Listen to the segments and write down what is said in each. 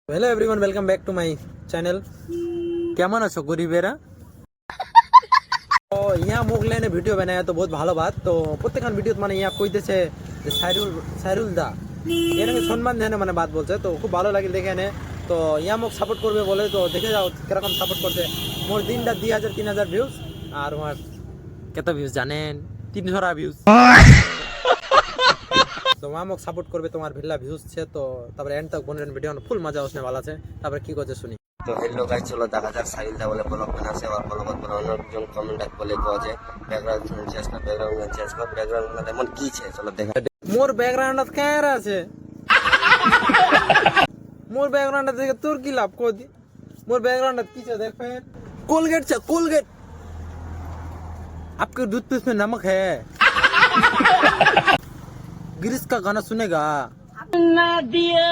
Hello everyone, welcome back to my channel. কেমন আছো গরিবেরা? তো ইয়া মুগলেনে ভিডিও বানায় তো বহুত ভালো বাত। তো প্রত্যেকখান ভিডিওত মানে ইয়া কইতেছে যে সাইরুল দা এনাকে সম্মান দেনে মানে বাত বলছে, তো খুব ভালো লাগে দেখে এনে। তো ইয়া মুখ সাপোর্ট করবে বলে, তো দেখে যাও কিরকম সাপোর্ট করছে। মোর দিনটা 2000-3000 ভিউজ, আর আমার কত ভিউজ জানেন? 300 ভিউজ। তো আমাকে সাপোর্ট করবে, তোমার ভিল্লা ভিউজ ছে। তো তারপরে এন্ড তক বনের ভিডিও ফুল মজা আসনে ভালো আছে। তারপরে কি করছে শুনি। তো हेलो गाइस, चलो দেখা যাক সাহিল দা বলে ব্লগ বানাছে আর ব্লগ বানানোর জন্য কমেন্ট বলে যে ব্যাকগ্রাউন্ড চেঞ্জ কর ব্যাকগ্রাউন্ড এমন কি আছে চলো দেখা। মোর ব্যাকগ্রাউন্ডত কার আছে? মোর ব্যাকগ্রাউন্ড দেখে তোর কি লাভ কোদি? মোর ব্যাकग्राउंड की है देख फैन, कोलगेट से कोलगेट। आपके दूध पे इसमें नमक है। गिरीश का गाना सुनेगा ना दिया।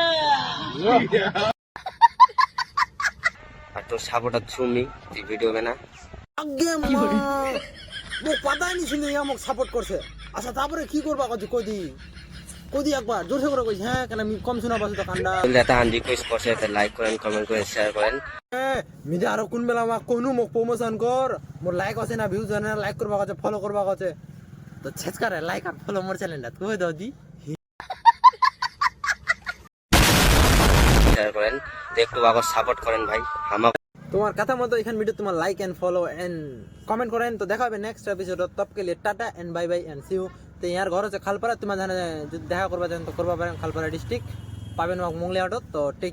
আর তো সাপোর্ট তুমি এই ভিডিও বানা আগে মা মো পতা নি ছিল ইয়া মোক সাপোর্ট করছে। আচ্ছা তারপরে কি করবা কদি কদি একবার জোরসে করে কইছ হ্যাঁ কেন আমি কম শোনা পাচ্ছি তো কান্ডা। এটা আন রিকোয়েস্ট করছে, তো লাইক করেন, কমেন্ট করেন, শেয়ার করেন। মিজে আরো কোন বেলা মা কোনু মোক প্রমোশন কর। মোর লাইক আছে না ভিউজ আছে না, লাইক করবা আছে, ফলো করবা আছে। তো ছেচ করে লাইক আর ফলো মোর চ্যানেলটা কই দাও দি। শেয়ার করেন, একটু আবার সাপোর্ট করেন ভাই আমাকে। তোমার কথা মতো এখান ভিডিও তোমার like and follow and comment করেন। তো দেখা হবে নেক্সট এপিসোড। তব কে লিয়ে tata and bye bye and see you. তো ইয়ার ঘর হচ্ছে খালপাড়া, তোমার জানে যদি দেখা করবা চান তো করবা পারেন। খালপাড়া ডিস্ট্রিক্ট পাবেন মুংলিয়াটত। তো টেক